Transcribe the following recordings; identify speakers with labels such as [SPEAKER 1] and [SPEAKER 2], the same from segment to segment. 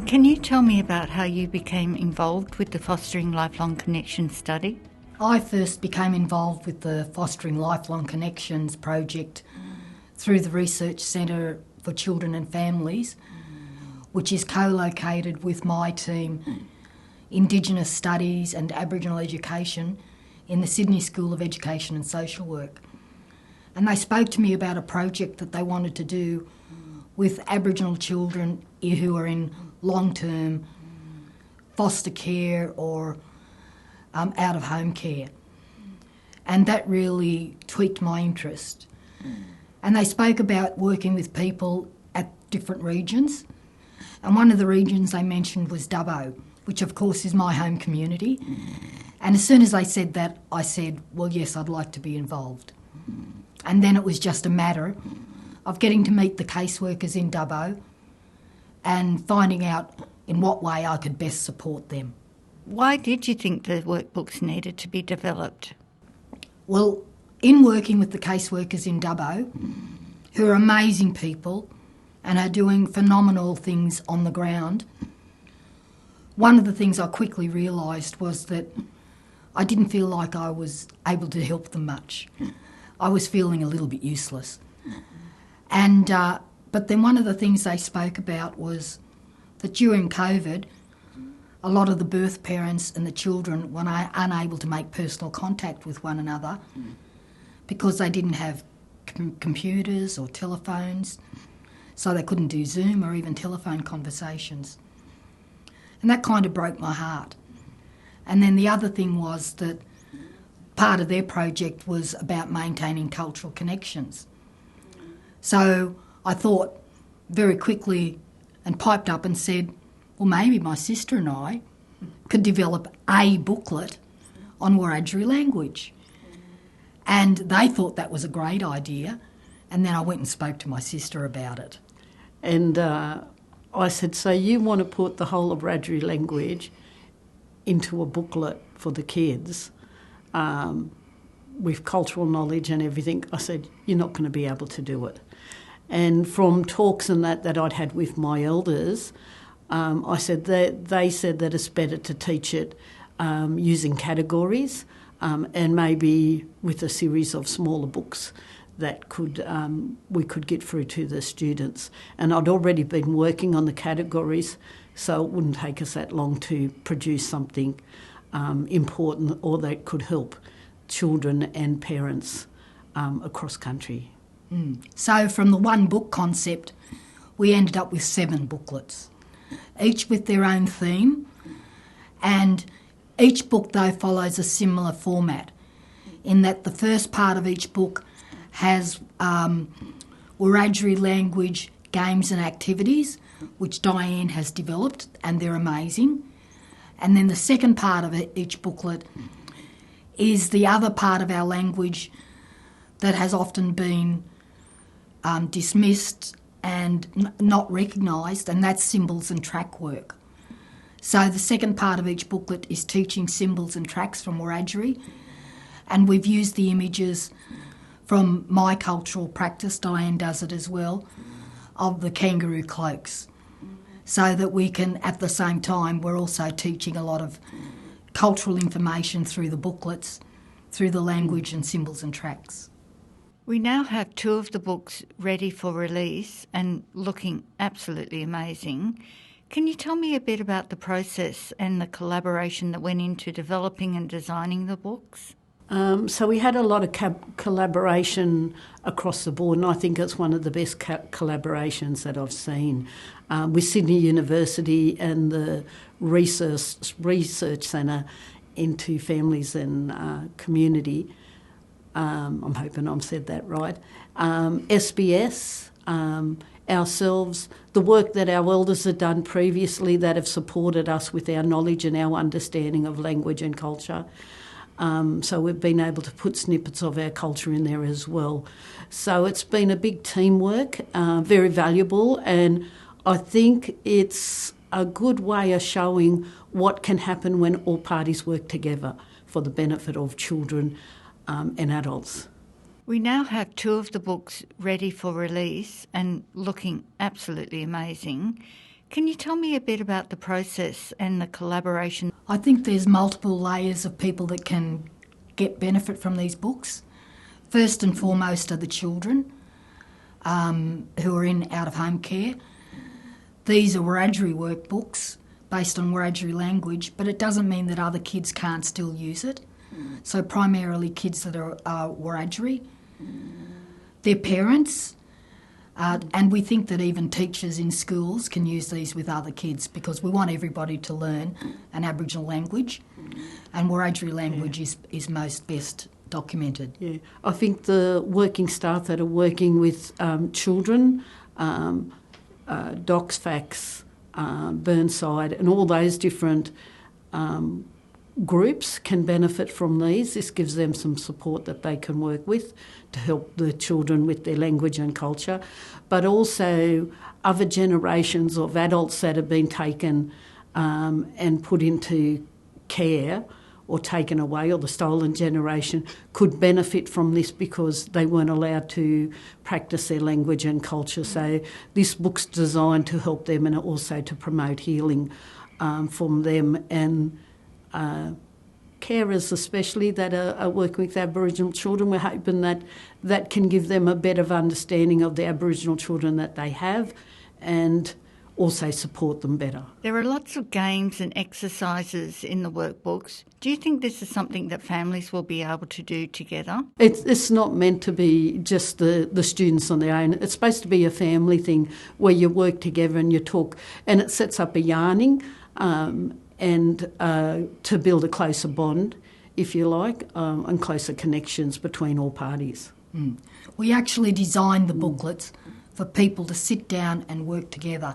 [SPEAKER 1] Can you tell me about how you became involved with the Fostering Lifelong Connections study?
[SPEAKER 2] I first became involved with the Fostering Lifelong Connections project through the Research Centre for Children and Families, which is co-located with my team, Indigenous Studies and Aboriginal Education, in the Sydney School of Education and Social Work. And they spoke to me about a project that they wanted to do with Aboriginal children who are in long-term foster care or out-of-home care. And that really tweaked my interest. And they spoke about working with people at different regions. And one of the regions they mentioned was Dubbo, which of course is my home community. And as soon as they said that, I said, well, yes, I'd like to be involved. And then it was just a matter of getting to meet the caseworkers in Dubbo and finding out in what way I could best support them.
[SPEAKER 1] Why did you think the workbooks needed to be developed?
[SPEAKER 2] Well, in working with the caseworkers in Dubbo, who are amazing people and are doing phenomenal things on the ground, one of the things I quickly realised was that I didn't feel like I was able to help them much. I was feeling a little bit useless. And but then one of the things they spoke about was that during COVID, a lot of the birth parents and the children were unable to make personal contact with one another because they didn't have computers or telephones, so they couldn't do Zoom or even telephone conversations. And that kind of broke my heart. And then the other thing was that part of their project was about maintaining cultural connections. So I thought very quickly and piped up and said, well, maybe my sister and I could develop a booklet on Wiradjuri language. And they thought that was a great idea. And then I went and spoke to my sister about it.
[SPEAKER 3] And I said, so you want to put the whole of Wiradjuri language into a booklet for the kids with cultural knowledge and everything? I said, you're not going to be able to do it. And from talks and that I'd had with my elders, I said that they said that it's better to teach it using categories and maybe with a series of smaller books that we could get through to the students. And I'd already been working on the categories, so it wouldn't take us that long to produce something important or that could help children and parents across country.
[SPEAKER 2] So from the one book concept, we ended up with 7 booklets, each with their own theme, and each book, though, follows a similar format in that the first part of each book has Wiradjuri language games and activities, which Diane has developed, and they're amazing. And then the second part of each booklet is the other part of our language that has often been dismissed and not recognised, and that's symbols and track work. So the second part of each booklet is teaching symbols and tracks from Wiradjuri, and we've used the images from my cultural practice, Diane does it as well, of the kangaroo cloaks, so that we can, at the same time, we're also teaching a lot of cultural information through the booklets, through the language and symbols and tracks.
[SPEAKER 1] We now have 2 of the books ready for release and looking absolutely amazing. Can you tell me a bit about the process and the collaboration that went into developing and designing the books?
[SPEAKER 3] So we had a lot of collaboration across the board, and I think it's one of the best collaborations that I've seen with Sydney University and the Research Centre into Families and Community. I'm hoping I've said that right. SBS, ourselves, the work that our elders have done previously that have supported us with our knowledge and our understanding of language and culture. So we've been able to put snippets of our culture in there as well. So it's been a big teamwork, very valuable, and I think it's a good way of showing what can happen when all parties work together for the benefit of children and adults.
[SPEAKER 1] We now have 2 of the books ready for release and looking absolutely amazing. Can you tell me a bit about the process and the collaboration?
[SPEAKER 2] I think there's multiple layers of people that can get benefit from these books. First and foremost are the children who are in out-of-home care. These are Wiradjuri workbooks based on Wiradjuri language, but it doesn't mean that other kids can't still use it. So primarily kids that are Wiradjuri, their parents, and we think that even teachers in schools can use these with other kids because we want everybody to learn an Aboriginal language, and Wiradjuri language is most best documented.
[SPEAKER 3] Yeah, I think the working staff that are working with children, Docs, Facts, Burnside and all those different groups can benefit from these. This gives them some support that they can work with to help the children with their language and culture, but also other generations of adults that have been taken and put into care or taken away, or the stolen generation could benefit from this because they weren't allowed to practice their language and culture. So this book's designed to help them and also to promote healing from them, and carers especially that are working with Aboriginal children. We're hoping that that can give them a better understanding of the Aboriginal children that they have and also support them better.
[SPEAKER 1] There are lots of games and exercises in the workbooks. Do you think this is something that families will be able to do together?
[SPEAKER 3] It's not meant to be just the students on their own. It's supposed to be a family thing where you work together and you talk, and it sets up a yarning and to build a closer bond, if you like, and closer connections between all parties.
[SPEAKER 2] We actually designed the booklets for people to sit down and work together.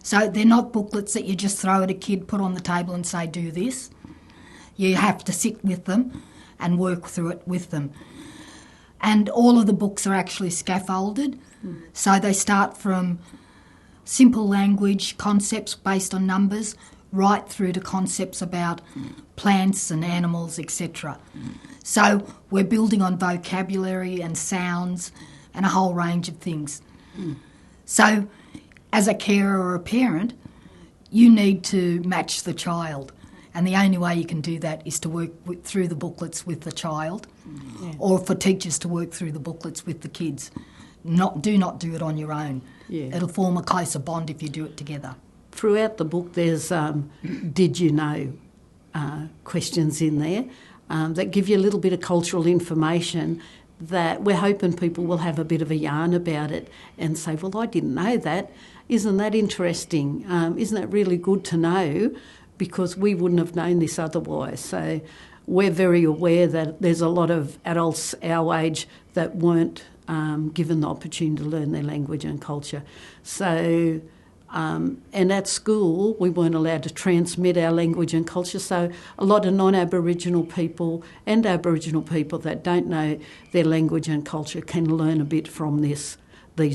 [SPEAKER 2] So they're not booklets that you just throw at a kid, put on the table and say, do this. You have to sit with them and work through it with them. And all of the books are actually scaffolded. So they start from simple language, concepts based on numbers, right through to concepts about plants and animals, etc. So we're building on vocabulary and sounds and a whole range of things. So as a carer or a parent, you need to match the child, and the only way you can do that is to work through the booklets with the child, or for teachers to work through the booklets with the kids. Do not do it on your own. It'll form a closer bond if you do it together.
[SPEAKER 3] Throughout the book there's did you know questions in there that give you a little bit of cultural information that we're hoping people will have a bit of a yarn about it and say, well, I didn't know that. Isn't that interesting? Isn't that really good to know? Because we wouldn't have known this otherwise. So we're very aware that there's a lot of adults our age that weren't given the opportunity to learn their language and culture. So, and at school, we weren't allowed to transmit our language and culture. So a lot of non-Aboriginal people and Aboriginal people that don't know their language and culture can learn a bit from these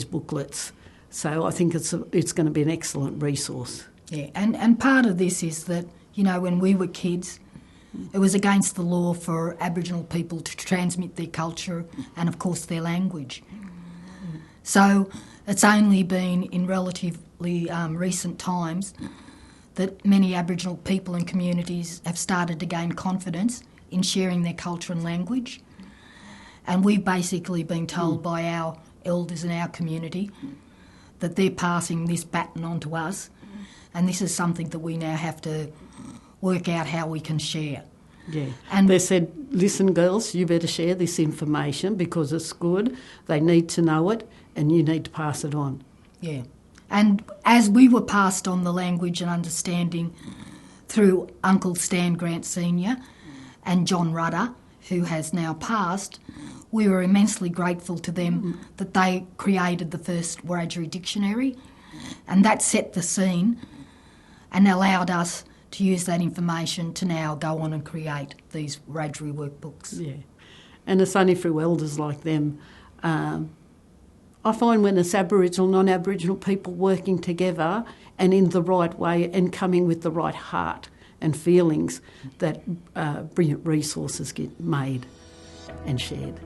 [SPEAKER 3] booklets. So I think it's going to be an excellent resource.
[SPEAKER 2] Yeah, and part of this is that, you know, when we were kids, it was against the law for Aboriginal people to transmit their culture and, of course, their language. So it's only been in relatively recent times that many Aboriginal people and communities have started to gain confidence in sharing their culture and language. And we've basically been told by our elders in our community that they're passing this baton on to us, and this is something that we now have to work out how we can share.
[SPEAKER 3] Yeah, and they said, listen, girls, you better share this information because it's good. They need to know it and you need to pass it on.
[SPEAKER 2] Yeah, and as we were passed on the language and understanding through Uncle Stan Grant Sr. and John Rudder, who has now passed, we were immensely grateful to them that they created the first Wiradjuri dictionary, and that set the scene and allowed us to use that information to now go on and create these Wiradjuri workbooks.
[SPEAKER 3] Yeah, and it's only through elders like them. I find when it's Aboriginal, non-Aboriginal people working together and in the right way and coming with the right heart and feelings that brilliant resources get made and shared.